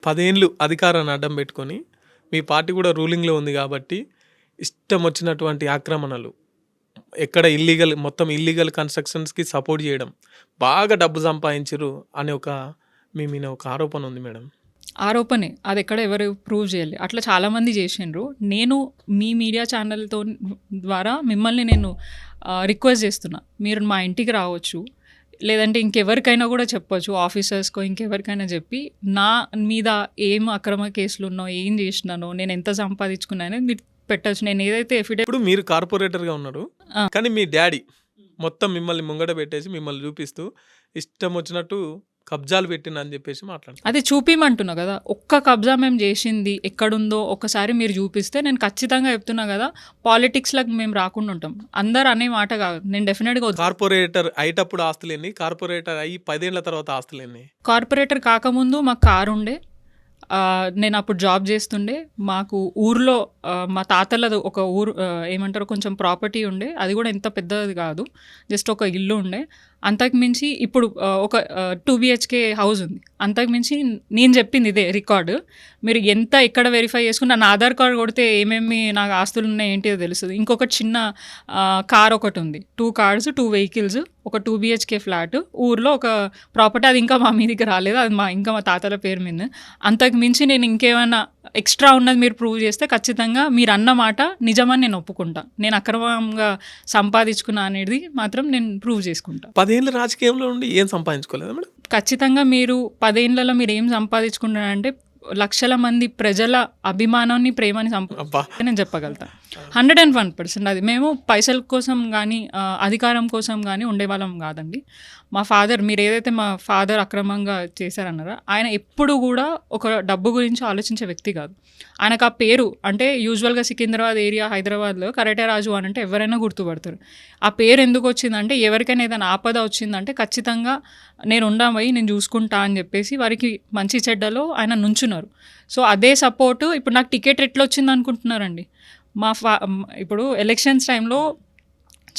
10 ఏండ్లు అధికారాన్ని అడ్డం పెట్టుకొని మీ పార్టీ కూడా రూలింగ్‌లో ఉంది కాబట్టి ఇష్టం వచ్చినటువంటి ఆక్రమణలు, ఎక్కడ మొత్తం ఇల్లీగల్ కన్‌స్ట్రక్షన్స్‌కి సపోర్ట్ చేయడం, బాగా డబ్బు సంపాదించిర్రు అనే మీ మీద ఒక ఆరోపణ ఉంది మేడం. ఆరోపణే. అదెక్కడ ఎవరు ప్రూవ్ చేయాలి. అట్లా చాలామంది చేసిండ్రు. నేను మీ మీడియా ఛానల్‌తో ద్వారా మిమ్మల్ని నేను రిక్వెస్ట్ చేస్తున్నా. మీరు మా ఇంటికి రావచ్చు. లేదంటే ఇంకెవరికైనా కూడా చెప్పొచ్చు. ఆఫీసర్స్‌కో ఇంకెవరికైనా చెప్పి నా మీద ఏం అక్రమ కేసులున్నాయో, ఏం చేసినానో, నేను ఎంత సంపాదించుకున్నా అనేది మీరు పెట్టొచ్చు. నేను ఏదైతే ఇప్పుడు మీరు కార్పొరేటర్‌గా ఉన్నారు. కానీ మీ డ్యాడీ మొత్తం మిమ్మల్ని ముంగట పెట్టేసి మిమ్మల్ని చూపిస్తూ ఇష్టం వచ్చినట్టు కబ్జాలు పెట్టిందని చెప్పేసి మాట్లాడుతున్నారు. అది చూపిమంటున్నా కదా. ఒక్క కబ్జా మేము చేసింది ఎక్కడుందో ఒకసారి మీరు చూపిస్తే నేను ఖచ్చితంగా చెప్తున్నా కదా, పాలిటిక్స్లకు మేము రాకుండా ఉంటాం. అందరు అనే మాట కాదు. నేను డెఫినెట్గా కార్పొరేటర్ అయ్యేటప్పుడు ఆస్తులేని, కార్పొరేటర్ అయ్యి 10 ఏళ్ల తర్వాత ఆస్తులేని. కార్పొరేటర్ కాకముందు మాకు కారు ఉండే. నేను అప్పుడు జాబ్ చేస్తుండే. మాకు ఊర్లో మా తాతలది ఒక ఊరు ఏమంటారు కొంచెం ప్రాపర్టీ ఉండే. అది కూడా ఎంత పెద్దది కాదు, జస్ట్ ఒక ఇల్లు ఉండే. అంతకుమించి ఇప్పుడు ఒక 2 BHK హౌస్ ఉంది. అంతకుమించి నేను చెప్పింది ఇదే రికార్డు. మీరు ఎంత ఎక్కడ వెరిఫై చేసుకుని నా ఆధార్ కార్డు కొడితే ఏమేమి నాకు ఆస్తులు ఉన్నాయి ఏంటిదో తెలుస్తుంది. ఇంకొక చిన్న కార్ ఒకటి ఉంది. 2 కార్స్ 2 వెహికల్స్, ఒక 2 BHK ఫ్లాట్, ఊర్లో ఒక ప్రాపర్టీ. అది ఇంకా మా మీదకి రాలేదు. అది ఇంకా మా తాతల పేరు మీద. అంతకు మించి నేను ఇంకేమైనా ఎక్స్ట్రా ఉన్నది మీరు ప్రూవ్ చేస్తే ఖచ్చితంగా మీరు అన్న మాట నిజమని నేను ఒప్పుకుంటా. నేను అక్రమంగా సంపాదించుకున్నా అనేది మాత్రం నేను ప్రూవ్ చేసుకుంటా. 10 ఏళ్ళ రాజకీయంలో ఉండి ఏం సంపాదించుకోలేదా మేడం? ఖచ్చితంగా మీరు 10 ఏళ్లలో మీరు ఏం సంపాదించుకుంటారంటే లక్షల మంది ప్రజల అభిమానాన్ని, ప్రేమని నేను చెప్పగలుగుతా. 101%. అది మేము పైసల కోసం కానీ అధికారం కోసం కానీ ఉండేవాళ్ళం కాదండి. మా ఫాదర్, మీరు ఏదైతే మా ఫాదర్ అక్రమంగా చేశారన్నారో, ఆయన ఎప్పుడు కూడా ఒక డబ్బు గురించి ఆలోచించే వ్యక్తి కాదు. ఆయనకు ఆ పేరు అంటే యూజువల్గా సికింద్రాబాద్ ఏరియా, హైదరాబాద్లో కరాటే రాజు అని అంటే ఎవరైనా గుర్తుపడతారు. ఆ పేరు ఎందుకు వచ్చిందంటే ఎవరికైనా ఏదైనా ఆపద వచ్చిందంటే ఖచ్చితంగా నేను ఉండామయ్యి నేను చూసుకుంటా అని చెప్పేసి వారికి మంచి చెడ్డలో ఆయన నుంచున్నారు. సో అదే సపోర్టు ఇప్పుడు నాకు టికెట్ ఎట్లా వచ్చింది అనుకుంటున్నారండి. ఇప్పుడు ఎలక్షన్స్ టైంలో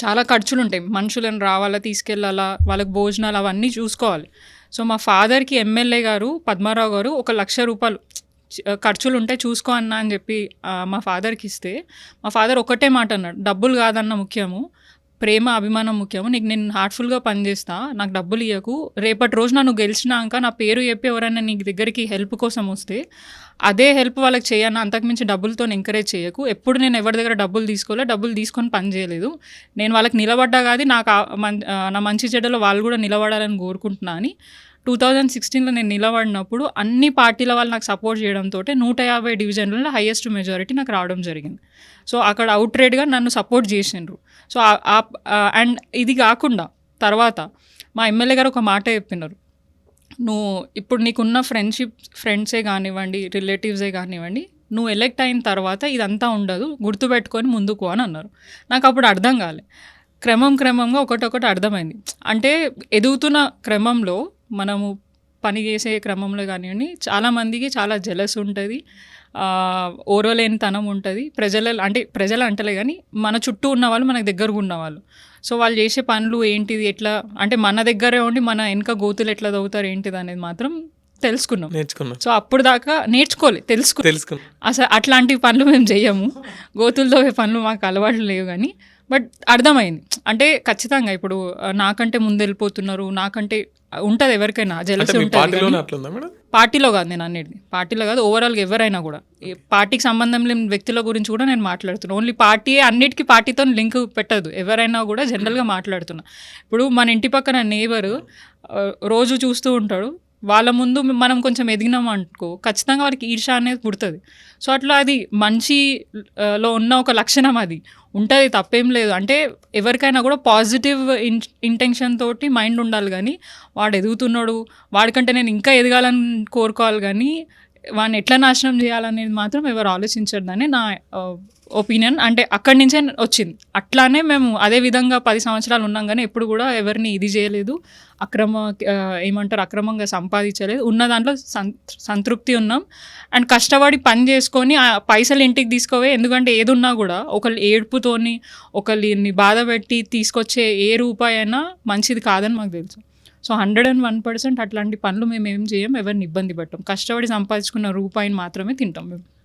చాలా ఖర్చులు ఉంటాయి. మనుషులను రావాలా, తీసుకెళ్ళాలా, వాళ్ళకి భోజనాలు అవన్నీ చూసుకోవాలి. సో మా ఫాదర్కి ఎమ్మెల్యే గారు పద్మారావు గారు 1,00,000 రూపాయలు ఖర్చులు ఉంటే చూసుకో అన్న అని చెప్పి మా ఫాదర్కి ఇస్తే, మా ఫాదర్ ఒకటే మాట అన్నాడు, డబ్బులు కాదన్న ముఖ్యము, ప్రేమ అభిమానం ముఖ్యము, నీకు నేను హార్ట్ఫుల్గా పనిచేస్తా, నాకు డబ్బులు ఇవ్వకు, రేపటి రోజు నన్ను గెలిచినాక నా పేరు చెప్పి ఎవరైనా నీకు దగ్గరికి హెల్ప్ కోసం వస్తే అదే హెల్ప్ వాళ్ళకి చేయను, అంతకుమించి డబ్బులతో ఎంకరేజ్ చేయకు. ఎప్పుడు నేను ఎవరి దగ్గర డబ్బులు తీసుకోలే, డబ్బులు తీసుకొని పని చేయలేదు. నేను వాళ్ళకి నిలబడ్డా కాదు, నాకు నా మంచి చెడ్డలో వాళ్ళు కూడా నిలబడాలని కోరుకుంటున్నా అని 2016లో నేను నిలబడినప్పుడు అన్ని పార్టీల వాళ్ళు నాకు సపోర్ట్ చేయడంతో 150 డివిజన్లలో హైయెస్ట్ మెజారిటీ నాకు రావడం జరిగింది. సో అక్కడ అవుట్ రేట్గా నన్ను సపోర్ట్ చేసిండ్రు. సో అండ్ ఇది కాకుండా తర్వాత మా ఎమ్మెల్యే గారు ఒక మాట చెప్పినారు, నువ్వు ఇప్పుడు నీకున్న ఫ్రెండ్సే కానివ్వండి, రిలేటివ్సే కానివ్వండి, నువ్వు ఎలెక్ట్ అయిన తర్వాత ఇదంతా ఉండదు, గుర్తుపెట్టుకొని ముందుకు అని అన్నారు. నాకు అప్పుడు అర్థం కాలే. క్రమంగా ఒకటొకటి అర్థమైంది. అంటే ఎదుగుతున్న క్రమంలో మనము పని చేసే క్రమంలో కానివ్వండి చాలామందికి చాలా జెలస్ ఉంటుంది, ఓర్వలేనితనం ఉంటుంది. ప్రజలు అంటలే కానీ మన చుట్టూ ఉన్నవాళ్ళు, మనకు దగ్గరగా ఉన్నవాళ్ళు. సో వాళ్ళు చేసే పనులు ఏంటిది, ఎట్లా అంటే మన దగ్గరే ఉండి మన వెనక గోతులు ఎట్లా తవ్వుతారు ఏంటిది అనేది మాత్రం నేర్చుకున్నాం. సో అప్పుడు దాకా తెలుసుకున్నాం. అసలు అట్లాంటి పనులు మేము చెయ్యము, గోతులు తవ్వే పనులు మాకు అలవాట్లు లేవు. కానీ బట్ అర్థమైంది. అంటే ఖచ్చితంగా ఇప్పుడు నాకంటే ముందు వెళ్ళిపోతున్నారు, నాకంటే ఉంటుంది ఎవరికైనా జెలసీ ఉంటుంది. పార్టీలో కాదు నేను అనేది, పార్టీలో కాదు, ఓవరాల్గా ఎవరైనా కూడా పార్టీకి సంబంధం లేని వ్యక్తుల గురించి కూడా నేను మాట్లాడుతున్నాను. ఓన్లీ పార్టీ అన్నిటికీ పార్టీతో లింక్ పెట్టదు, ఎవరైనా కూడా జనరల్గా మాట్లాడుతున్నా. ఇప్పుడు మన ఇంటి పక్కన నేబరు రోజు చూస్తూ ఉంటాడు, వాళ్ళ ముందు మనం కొంచెం ఎదిగినాం అనుకో ఖచ్చితంగా వారికి ఈర్ష్య అనేది పుడుతుంది. సో అట్లా అది మంచిలో ఉన్న ఒక లక్షణం, అది ఉంటుంది, తప్పేం లేదు. అంటే ఎవరికైనా కూడా పాజిటివ్ ఇంటెన్షన్ తోటి మైండ్ ఉండాలి. కానీ వాడు ఎదుగుతున్నాడు, వాడికంటే నేను ఇంకా ఎదగాలని కోరుకోవాలి. కానీ వాడిని ఎట్లా నాశనం చేయాలనేది మాత్రం ఎవరు ఆలోచించద్దని నా ఒపీనియన్. అంటే అక్కడి నుంచే వచ్చింది. అట్లానే మేము అదే విధంగా 10 సంవత్సరాలు ఉన్నాం, కానీ ఎప్పుడు కూడా ఎవరిని ఇది చేయలేదు, అక్రమంగా సంపాదించలేదు. ఉన్న దాంట్లో సంతృప్తి ఉన్నాం. అండ్ కష్టపడి పని చేసుకొని ఆ పైసలు ఇంటికి తీసుకోవే. ఎందుకంటే ఏదున్నా కూడా ఒకళ్ళు ఏడుపుతోని, ఒకళ్ళని బాధ పెట్టి తీసుకొచ్చే ఏ రూపాయి అయినా మంచిది కాదని మాకు తెలుసు. సో 101% అట్లాంటి పనులు మేము ఏం చేయం, ఎవరిని ఇబ్బంది పెట్టం. కష్టపడి సంపాదించుకున్న రూపాయిని మాత్రమే తింటాం మేము.